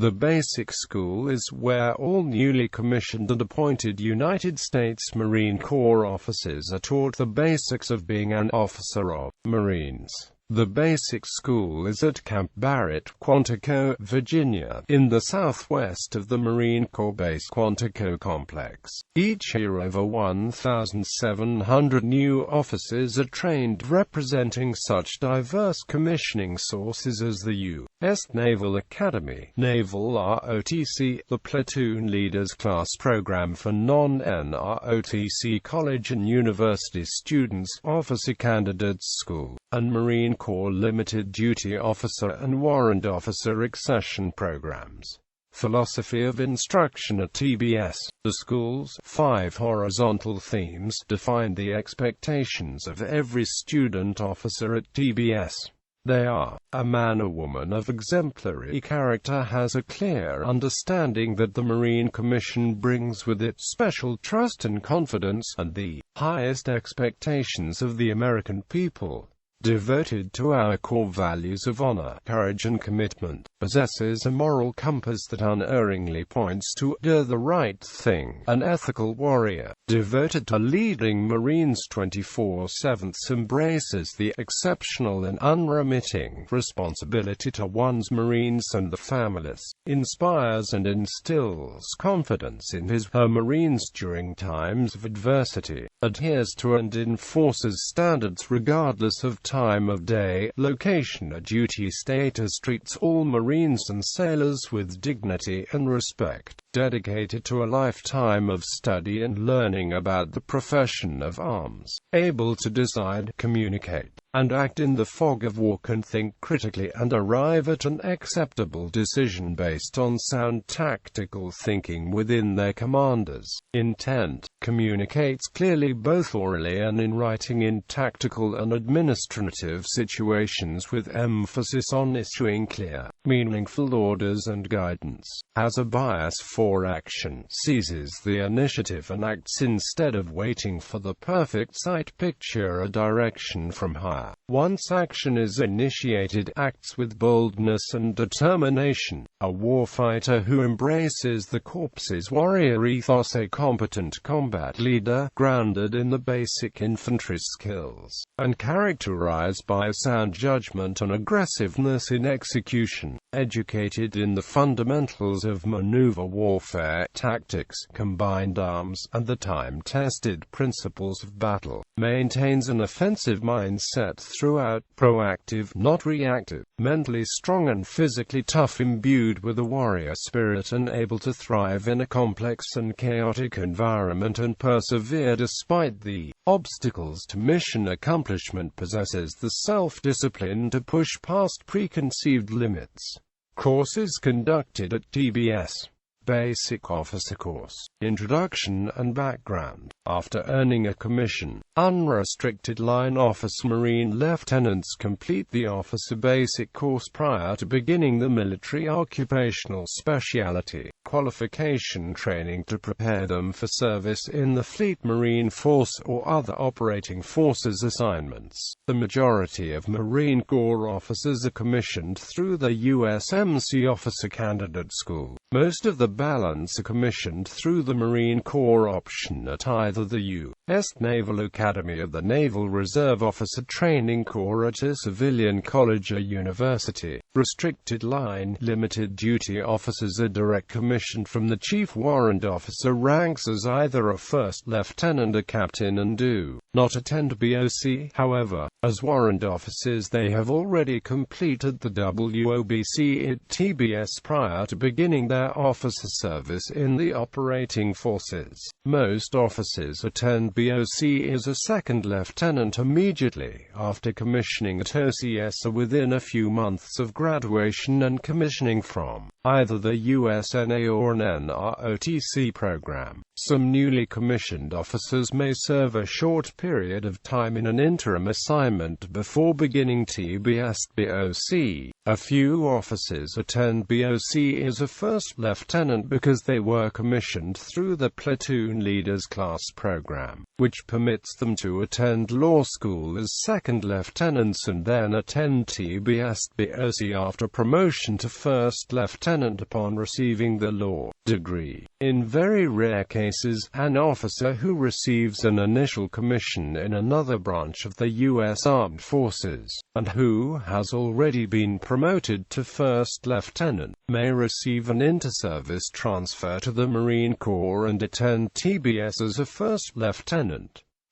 The basic school is where all newly commissioned and appointed United States Marine Corps officers are taught the basics of being an officer of Marines. The basic school is at Camp Barrett, Quantico, Virginia, in the southwest of the Marine Corps Base Quantico complex. Each year over 1,700 new officers are trained representing such diverse commissioning sources as the U.S.Naval Academy, Naval ROTC, the Platoon Leaders Class program for non-NROTC college and university students, Officer Candidates School, and Marine Corps Limited Duty Officer and Warrant Officer accession programs. Philosophy of instruction at TBS. The school's 5 horizontal themes define the expectations of every student officer at TBS. They are: a man or woman of exemplary character has a clear understanding that the Marine Commission brings with it special trust and confidence, and the highest expectations of the American people. Devoted to our core values of honor, courage and commitment, possesses a moral compass that unerringly points to do the right thing. An ethical warrior, devoted to leading Marines 24/7, embraces the exceptional and unremitting responsibility to one's Marines and the families, inspires and instills confidence in his/her Marines during times of adversity, adheres to and enforces standards regardless of time of day, location or duty status, treats all Marines and sailors with dignity and respect, dedicated to a lifetime of study and learning about the profession of arms, able to decide, communicate, and act in the fog of war, can think critically and arrive at an acceptable decision based on sound tactical thinking within their commander's intent, communicates clearly both orally and in writing in tactical and administrative situations with emphasis on issuing clear, meaningful orders and guidance, has a bias for action, seizes the initiative and acts instead of waiting for the perfect sight picture or direction from higher. Once action is initiated, acts with boldness and determination. A warfighter who embraces the Corps's warrior ethos, a competent combat leader, grounded in the basic infantry skills, and characterized by sound judgment and aggressiveness in execution, educated in the fundamentals of maneuver warfare, tactics, combined arms, and the time-tested principles of battle, maintains an offensive mindset throughout, proactive, not reactive, mentally strong and physically tough, imbued with a warrior spirit and able to thrive in a complex and chaotic environment and persevere despite the obstacles to mission accomplishment, possesses the self-discipline to push past preconceived limits. Courses conducted at TBS. Basic Officer Course. Introduction and Background. After earning a commission, unrestricted line officer Marine lieutenants complete the Officer Basic Course prior to beginning the military occupational specialty qualification training to prepare them for service in the Fleet, Marine Force or other operating forces assignments. The majority of Marine Corps officers are commissioned through the USMC Officer Candidate School. Most of the balance are commissioned through the Marine Corps option at either the U.S.Naval Academy or the Naval Reserve Officer Training Corps at a civilian college or university. Restricted line, limited duty officers are direct commissioned from the Chief Warrant Officer ranks as either a first lieutenant or captain and do not attend BOC. However, as warrant officers they have already completed the WOBC at TBS prior to beginning their officer service in the operating forces. Most officers attend BOC as a second lieutenant immediately after commissioning at OCS or within a few months of graduation and commissioning from either the USNA or an NROTC program. Some newly commissioned officers may serve a short period of time in an interim assignment before beginning TBS/BOC. A few officers attend BOC as a first lieutenant because they were commissioned through the Platoon Leaders Class program, which permits them to attend law school as second lieutenants and then attend TBS/BOC after promotion to first lieutenant upon receiving the law degree. In very rare cases, an officer who receives an initial commission in another branch of the U.S. Armed Forces, and who has already been promoted to first lieutenant, may receive an inter-service transfer to the Marine Corps and attend TBS as a first lieutenant.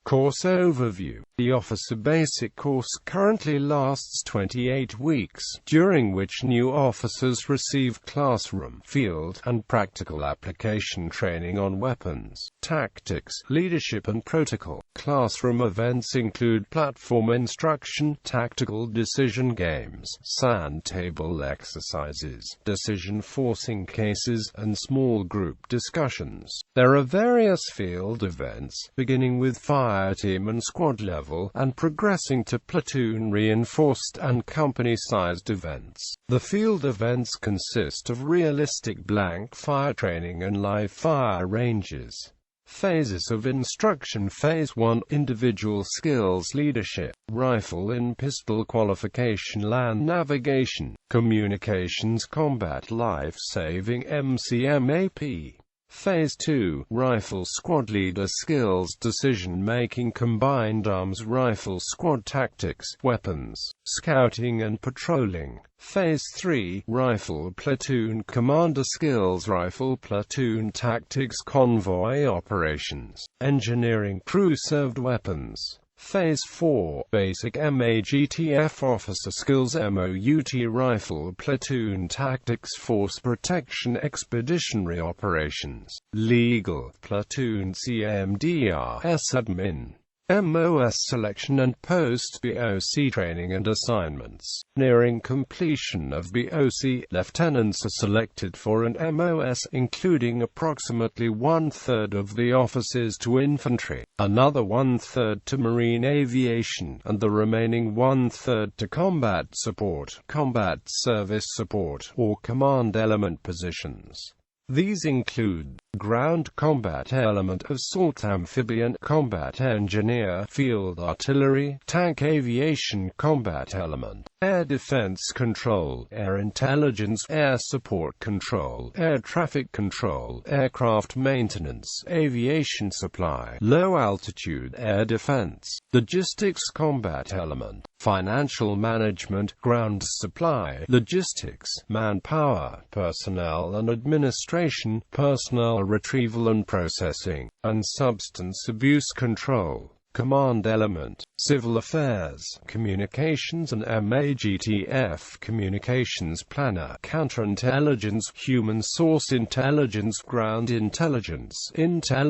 Course overview. The officer basic course currently lasts 28 weeks, during which new officers receive classroom, field, and practical application training on weapons, tactics, leadership and protocol. Classroom events include platform instruction, tactical decision games, sand table exercises, decision forcing cases, and small group discussions. There are various field events, beginning with fire team and squad level, and progressing to platoon reinforced and company-sized events. The field events consist of realistic blank fire training and live fire ranges. Phases of instruction. Phase 1 – Individual skills, leadership, rifle and pistol qualification, land navigation, communications, combat, life-saving, MCMAP. Phase 2 – Rifle squad leader skills, decision-making, combined arms rifle squad, tactics, weapons, scouting and patrolling. Phase 3 – Rifle platoon commander skills, rifle platoon tactics, convoy operations, engineering, crew-served weapons. Phase 4 – Basic MAGTF officer skills, MOUT rifle platoon tactics, force protection, expeditionary operations, legal, platoon CMDRS admin, MOS selection and post-BOC training and assignments. Nearing completion of BOC, lieutenants are selected for an MOS, including approximately one-third of the officers to infantry, another one-third to marine aviation, and the remaining one-third to combat support, combat service support, or command element positions. These include ground combat element, assault amphibian, combat engineer, field artillery, tank aviation combat element, air defense control, air intelligence, air support control, air traffic control, aircraft maintenance, aviation supply, low altitude air defense, logistics combat element, financial management, ground supply, logistics, manpower, personnel and administration, personnel retrieval and processing, and substance abuse control. Command element, civil affairs, communications and MAGTF, communications planner, counterintelligence, human source intelligence, ground intelligence, MAGTF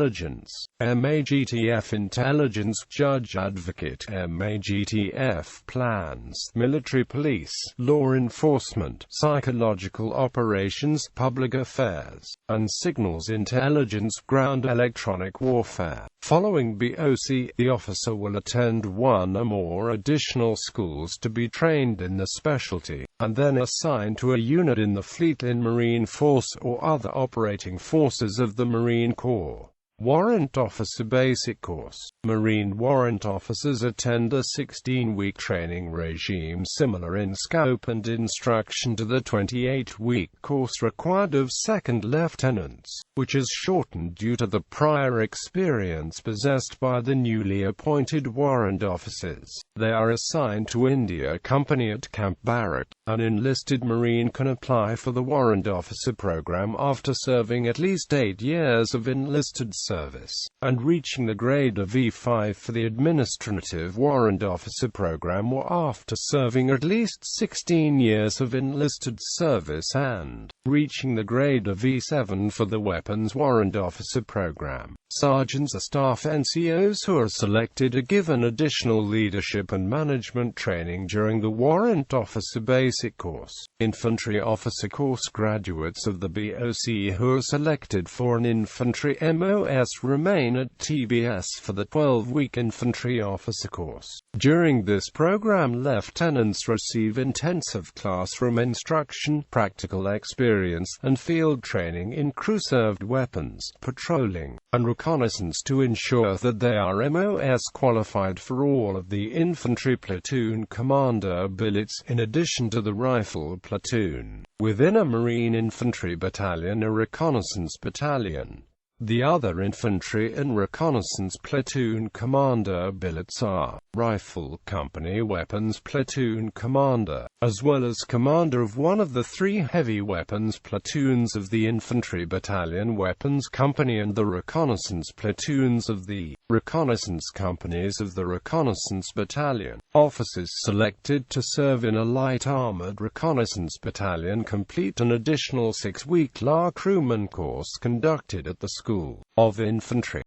intelligence, judge advocate, MAGTF plans, military police, law enforcement, psychological operations, public affairs, and signals intelligence, ground electronic warfare. Following BOC, the officer will attend one or more additional schools to be trained in the specialty, and then assigned to a unit in the fleet, in Marine Force or other operating forces of the Marine Corps. Warrant Officer Basic Course. Marine warrant officers attend a 16-week training regime similar in scope and instruction to the 28-week course required of second lieutenants, which is shortened due to the prior experience possessed by the newly appointed warrant officers. They are assigned to India Company at Camp Barrett. An enlisted Marine can apply for the warrant officer program after serving at least 8 years of enlisted service, and reaching the grade of E5 for the administrative warrant officer program, or after serving at least 16 years of enlisted service and reaching the grade of E7 for the weapons warrant officer program. Sergeants or staff NCOs who are selected are given additional leadership and management training during the warrant officer basic basic course. Infantry officer course graduates of the BOC who are selected for an infantry MOS remain at TBS for the 12-week infantry officer course. During this program, lieutenants receive intensive classroom instruction, practical experience, and field training in crew-served weapons, patrolling, and reconnaissance to ensure that they are MOS qualified for all of the infantry platoon commander billets, in addition to the rifle platoon. Within a Marine infantry battalion, a reconnaissance battalion, the other infantry and reconnaissance platoon commander billets are rifle company weapons platoon commander, as well as commander of one of the 3 heavy weapons platoons of the infantry battalion weapons company and the reconnaissance platoons of the reconnaissance companies of the reconnaissance battalion. Officers selected to serve in a light armored reconnaissance battalion complete an additional 6-week LA crewman course conducted at the School of Infantry.